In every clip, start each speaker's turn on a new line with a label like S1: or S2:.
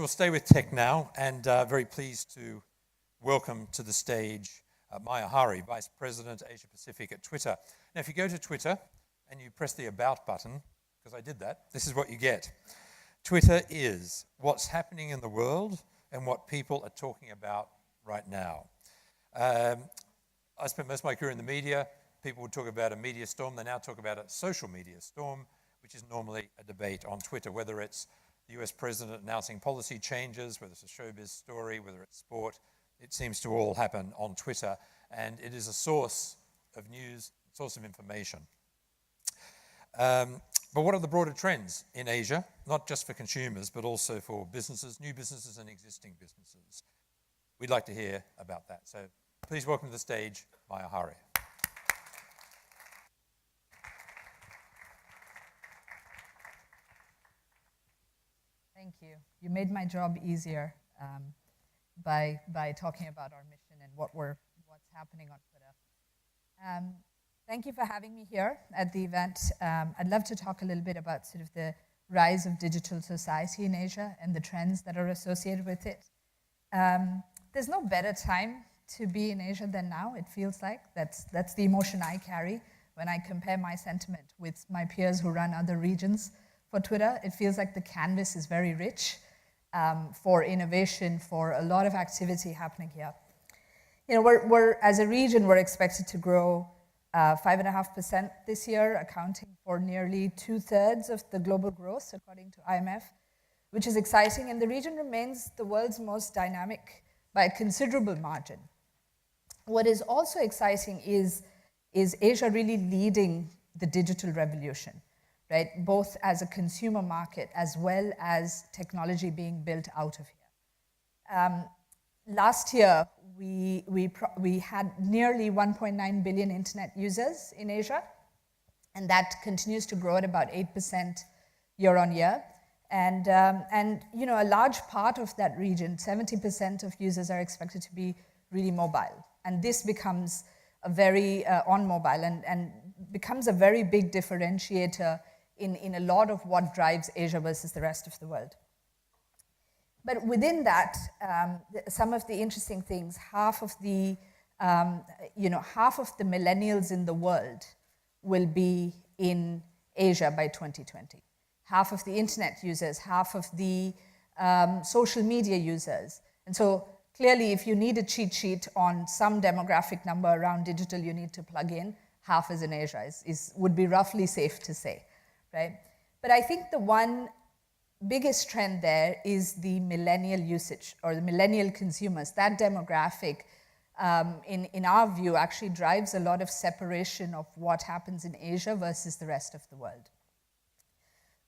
S1: We'll stay with tech now, and very pleased to welcome to the stage Maya Hari, Vice President, Asia Pacific at Twitter. Now, if you go to Twitter and you press the About button, because I did that, this is what you get. Twitter is what's happening in the world and what people are talking about right now. I spent most of my career in the media. People would talk about a media storm. They now talk about a social media storm, which is normally a debate on Twitter, whether it's the US president announcing policy changes, whether it's a showbiz story, whether it's sport. It seems to all happen on Twitter, and it is a source of news, source of information. But what are the broader trends in Asia, not just for consumers, but also for businesses, new businesses and existing businesses? We'd like to hear about that. So please welcome to the stage, Maya Hari.
S2: Thank you. You made my job easier by talking about our mission and what's happening on Twitter. Thank you for having me here at the event. I'd love to talk a little bit about sort of the rise of digital society in Asia and the trends that are associated with it. There's no better time to be in Asia than now, it feels like. That's the emotion I carry when I compare my sentiment with my peers who run other regions. For Twitter, it feels like the canvas is very rich for innovation, for a lot of activity happening here. You know, we're as a region, we're expected to grow 5.5% this year, accounting for nearly 2/3 of the global growth, according to IMF, which is exciting. And the region remains the world's most dynamic by a considerable margin. What is also exciting is Asia really leading the digital revolution, right? Both as a consumer market as well as technology being built out of here. Last year, we had nearly 1.9 billion internet users in Asia, and that continues to grow at about 8% year on year. And you know, a large part of that region, 70% of users are expected to be really mobile. And this becomes a very, on mobile, and becomes a very big differentiator in a lot of what drives Asia versus the rest of the world. But within that, some of the interesting things, half of the millennials in the world will be in Asia by 2020. Half of the internet users, half of the social media users. And so clearly, if you need a cheat sheet on some demographic number around digital you need to plug in, half is in Asia, would be roughly safe to say, right? But I think the one biggest trend there is the millennial usage, or the millennial consumers. That demographic, in our view, actually drives a lot of separation of what happens in Asia versus the rest of the world.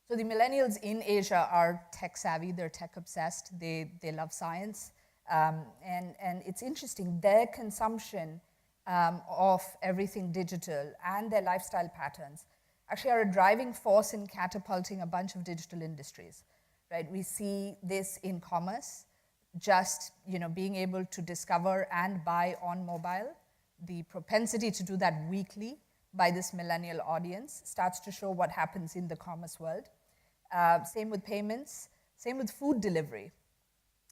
S2: So the millennials in Asia are tech savvy, they're tech obsessed, they love science. And it's interesting, their consumption of everything digital and their lifestyle patterns actually are a driving force in catapulting a bunch of digital industries, right? We see this in commerce, just being able to discover and buy on mobile. The propensity to do that weekly by this millennial audience starts to show what happens in the commerce world. Same with payments, same with food delivery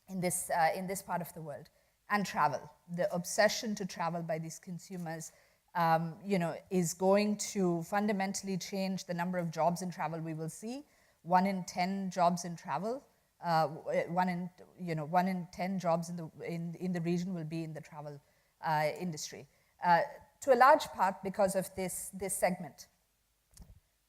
S2: in this part of the world, and travel. The obsession to travel by these consumers is going to fundamentally change the number of jobs in travel we will see. 1 in 10 jobs in travel, 1 in 10 jobs in the region will be in the travel industry. To a large part because of this segment.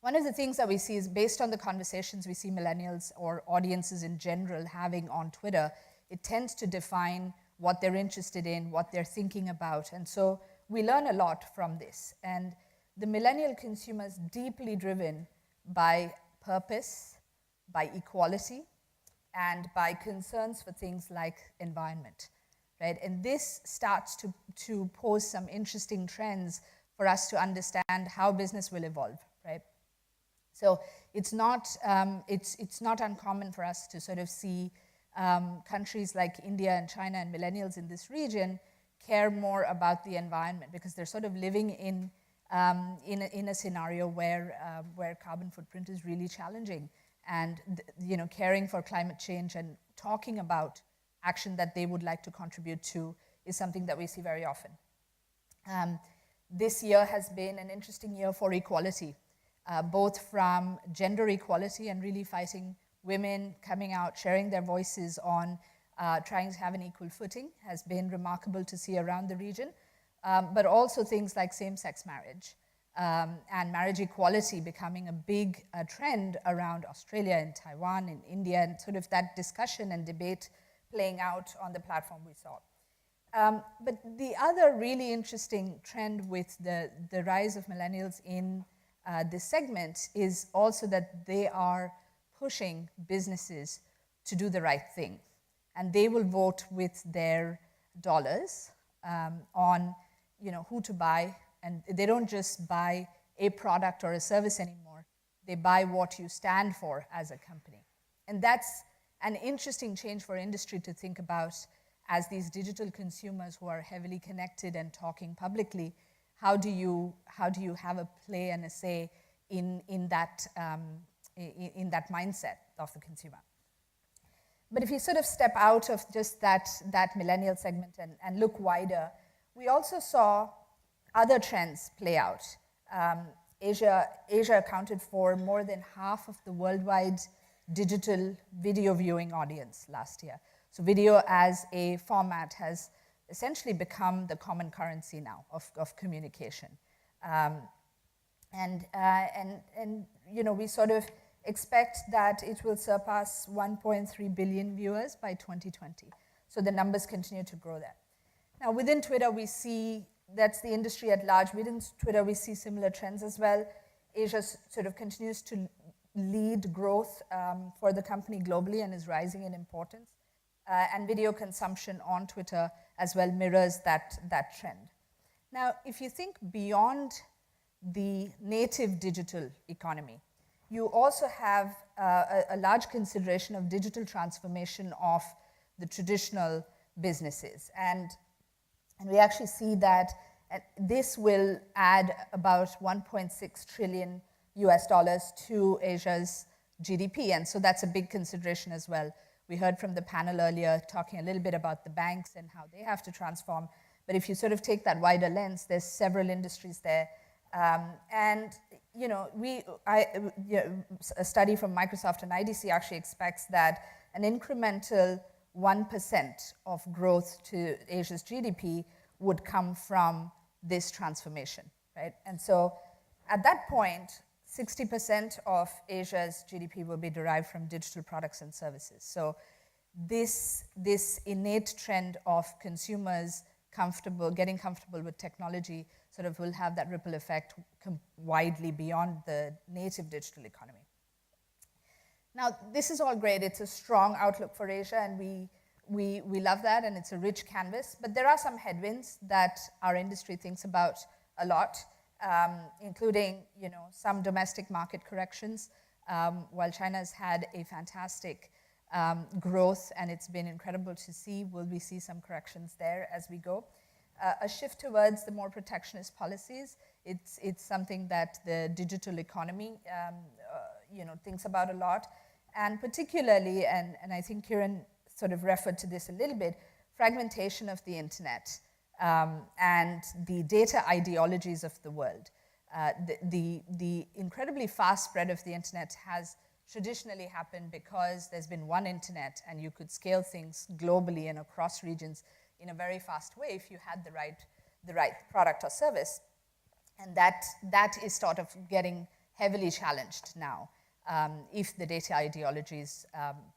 S2: One of the things that we see is, based on the conversations we see millennials or audiences in general having on Twitter, it tends to define what they're interested in, what they're thinking about. And so we learn a lot from this. And the millennial consumers, deeply driven by purpose, by equality, and by concerns for things like environment, right? And this starts to pose some interesting trends for us to understand how business will evolve, right? So it's not uncommon for us to sort of see countries like India and China and millennials in this region care more about the environment, because they're sort of living in a scenario where carbon footprint is really challenging, and caring for climate change and talking about action that they would like to contribute to is something that we see very often. This year has been an interesting year for equality, both from gender equality and really fighting women coming out, sharing their voices on trying to have an equal footing has been remarkable to see around the region, but also things like same-sex marriage and marriage equality becoming a big trend around Australia and Taiwan and India, and sort of that discussion and debate playing out on the platform we saw. But the other really interesting trend with the rise of millennials in this segment is also that they are pushing businesses to do the right thing. And they will vote with their dollars on who to buy. And they don't just buy a product or a service anymore. They buy what you stand for as a company. And that's an interesting change for industry to think about as these digital consumers who are heavily connected and talking publicly. How do you have a play and a say in that mindset of the consumer? But if you sort of step out of just that millennial segment and look wider, we also saw other trends play out. Asia accounted for more than half of the worldwide digital video viewing audience last year. So video as a format has essentially become the common currency now of communication. We sort of expect that it will surpass 1.3 billion viewers by 2020. So the numbers continue to grow there. Now within Twitter we see, that's the industry at large, within Twitter we see similar trends as well. Asia sort of continues to lead growth for the company globally and is rising in importance. And video consumption on Twitter as well mirrors that trend. Now, if you think beyond the native digital economy, you also have a large consideration of digital transformation of the traditional businesses. And we actually see that this will add about 1.6 trillion US dollars to Asia's GDP. And so that's a big consideration as well. We heard from the panel earlier talking a little bit about the banks and how they have to transform. But if you sort of take that wider lens, there's several industries there. A study from Microsoft and IDC actually expects that an incremental 1% of growth to Asia's GDP would come from this transformation, right? And so at that point, 60% of Asia's GDP will be derived from digital products and services. So this innate trend of consumers getting comfortable with technology sort of will have that ripple effect widely beyond the native digital economy. Now, this is all great. It's a strong outlook for Asia, and we love that, and it's a rich canvas. But there are some headwinds that our industry thinks about a lot, including some domestic market corrections. While China's had a fantastic growth, and it's been incredible to see, will we see some corrections there as we go? A shift towards the more protectionist policies. It's something that the digital economy thinks about a lot, and particularly, and I think Kiran sort of referred to this a little bit, fragmentation of the internet and the data ideologies of the world. The incredibly fast spread of the internet has traditionally happened because there's been one internet and you could scale things globally and across regions in a very fast way if you had the right product or service. And that is sort of getting heavily challenged now if the data ideologies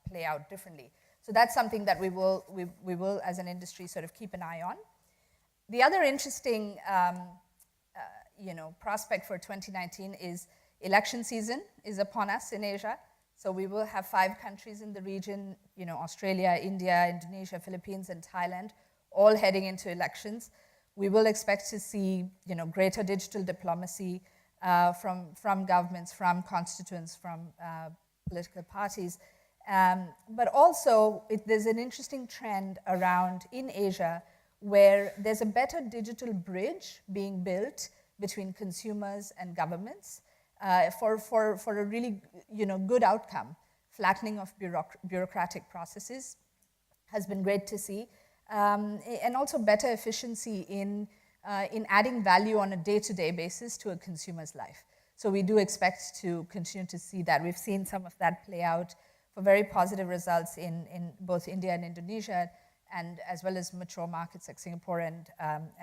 S2: play out differently. So that's something that we will as an industry sort of keep an eye on. The other interesting prospect for 2019 is election season is upon us in Asia. So we will have 5 countries in the region, Australia, India, Indonesia, Philippines, and Thailand, all heading into elections. We will expect to see, greater digital diplomacy from governments, from constituents, from political parties. But also, there's an interesting trend around in Asia where there's a better digital bridge being built between consumers and governments for a really good outcome flattening of bureaucratic processes has been great to see, and also better efficiency in adding value on a day-to-day basis to a consumer's life. So we do expect to continue to see that. We've seen some of that play out for very positive results in both India and Indonesia, and as well as mature markets like Singapore and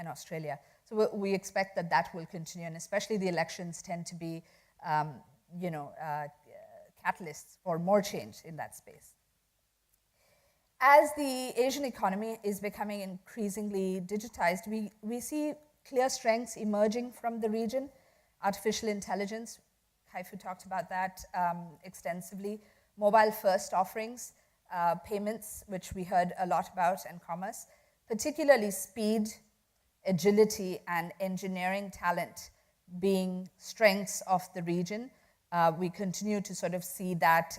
S2: Australia. So we expect that that will continue, and especially the elections tend to be, catalysts for more change in that space. As the Asian economy is becoming increasingly digitized, we see clear strengths emerging from the region. Artificial intelligence, Kai-Fu talked about that extensively. Mobile-first offerings, payments, which we heard a lot about, and commerce, particularly speed, agility, and engineering talent being strengths of the region. We continue to sort of see that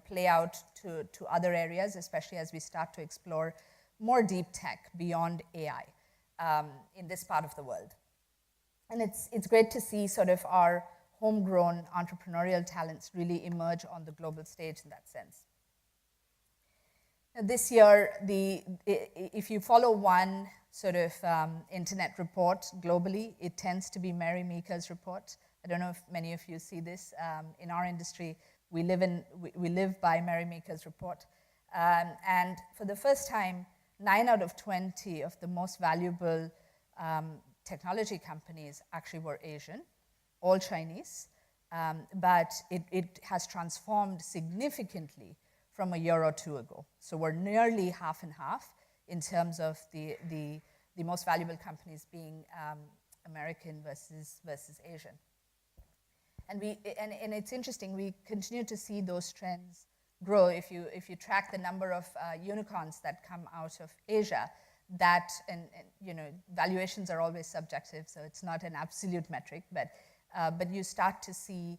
S2: play out to other areas, especially as we start to explore more deep tech beyond AI in this part of the world. And it's great to see sort of our homegrown entrepreneurial talents really emerge on the global stage in that sense. Now, this year, if you follow one sort of internet report globally, it tends to be Mary Meeker's report. I don't know if many of you see this. In our industry, we live by Mary Meeker's report. And for the first time, 9 out of 20 of the most valuable technology companies actually were Asian, all Chinese, but it has transformed significantly from a year or two ago. So we're nearly half and half in terms of the most valuable companies being American versus Asian. And it's interesting, we continue to see those trends grow. If you track the number of unicorns that come out of Asia, that and valuations are always subjective, so it's not an absolute metric, but you start to see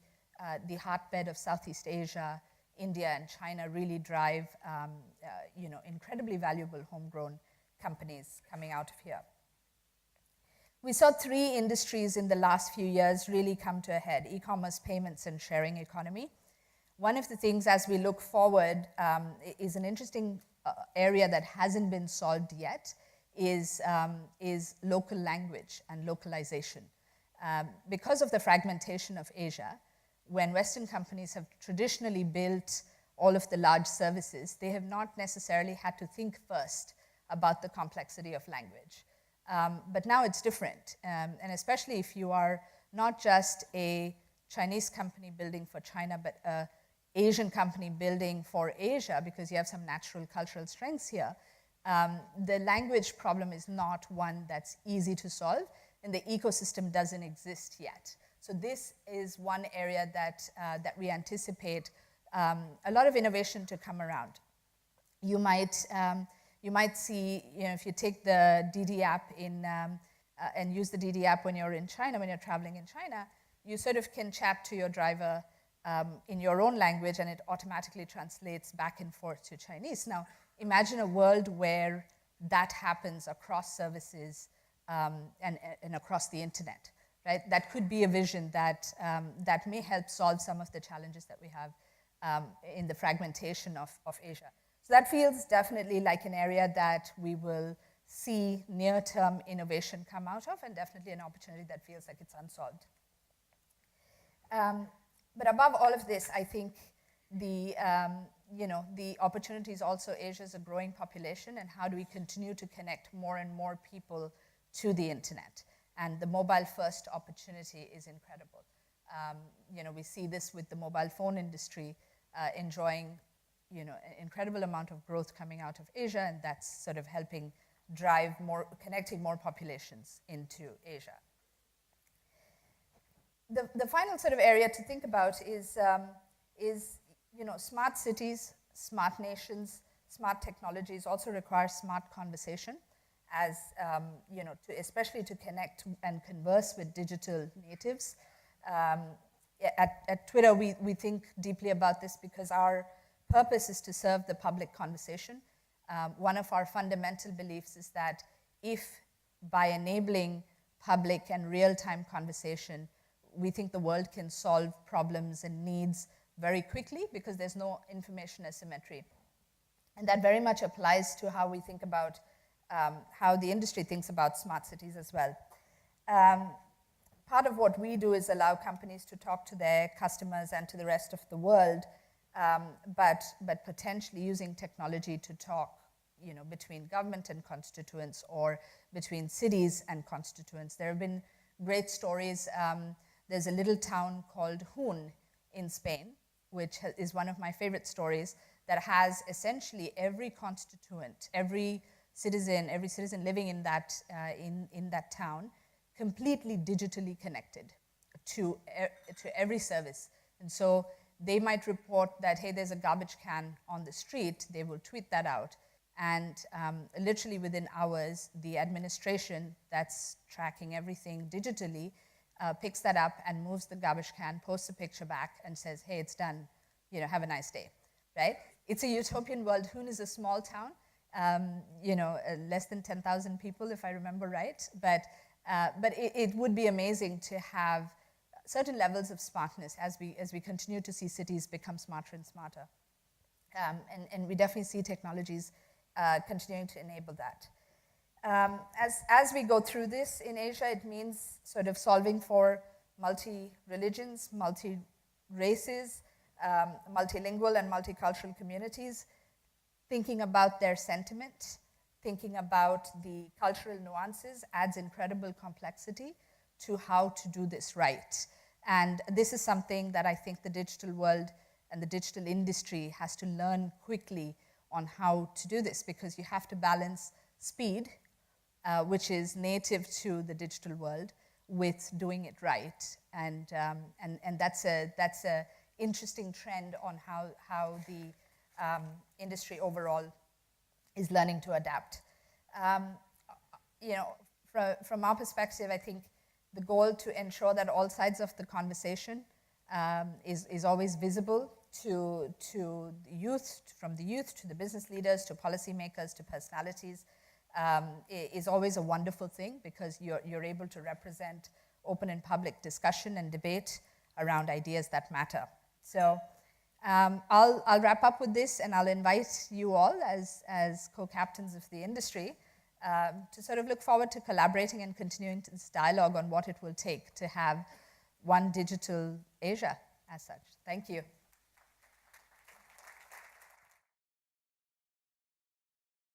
S2: the hotbed of Southeast Asia, India, and China really drive incredibly valuable homegrown companies coming out of here. We saw 3 industries in the last few years really come to a head: e-commerce, payments, and sharing economy. One of the things as we look forward is an interesting area that hasn't been solved yet is local language and localization. Because of the fragmentation of Asia, when Western companies have traditionally built all of the large services, they have not necessarily had to think first about the complexity of language. But now it's different, and especially if you are not just a Chinese company building for China, but an Asian company building for Asia, because you have some natural cultural strengths here, the language problem is not one that's easy to solve, and the ecosystem doesn't exist yet. So this is one area that we anticipate a lot of innovation to come around. You might see, if you take the DD app and use the DD app when you're in China, when you're traveling in China, you sort of can chat to your driver in your own language, and it automatically translates back and forth to Chinese. Now, imagine a world where that happens across services and across the internet, right? That could be a vision that may help solve some of the challenges that we have in the fragmentation of Asia. So that feels definitely like an area that we will see near-term innovation come out of, and definitely an opportunity that feels like it's unsolved. But above all of this, I think the opportunity is also Asia's a growing population, and how do we continue to connect more and more people to the internet? And the mobile-first opportunity is incredible. We see this with the mobile phone industry enjoying an incredible amount of growth coming out of Asia, and that's sort of helping drive connecting more populations into Asia. The final sort of area to think about is smart cities, smart nations, smart technologies also require smart conversation, as especially to connect and converse with digital natives. At Twitter, we think deeply about this because our purpose is to serve the public conversation. One of our fundamental beliefs is that if by enabling public and real-time conversation, we think the world can solve problems and needs very quickly because there's no information asymmetry. And that very much applies to how we think about, how the industry thinks about smart cities as well. Part of what we do is allow companies to talk to their customers and to the rest of the world, but potentially using technology to talk, between government and constituents or between cities and constituents. There have been great stories. There's a little town called Hun in Spain, which is one of my favorite stories, that has essentially every constituent, every citizen living in that town, completely digitally connected to every service. And so they might report that, hey, there's a garbage can on the street. They will tweet that out. And literally within hours, the administration that's tracking everything digitally picks that up and moves the garbage can, posts a picture back, and says, hey, it's done. Have a nice day, right? It's a utopian world. Hun is a small town, less than 10,000 people, if I remember right. But it would be amazing to have certain levels of smartness as we continue to see cities become smarter and smarter. And we definitely see technologies continuing to enable that. As we go through this in Asia, it means sort of solving for multi-religions, multi-races, multilingual and multicultural communities, thinking about their sentiment, thinking about the cultural nuances adds incredible complexity to how to do this right. And this is something that I think the digital world and the digital industry has to learn quickly on how to do this, because you have to balance speed, which is native to the digital world, with doing it right. And that's a interesting trend on how the industry overall is learning to adapt. From our perspective, I think the goal to ensure that all sides of the conversation is always visible to youth, from the youth to the business leaders, to policymakers, to personalities, is always a wonderful thing, because you're able to represent open and public discussion and debate around ideas that matter. So I'll wrap up with this, and I'll invite you all as co-captains of the industry to sort of look forward to collaborating and continuing this dialogue on what it will take to have one digital Asia as such. Thank you.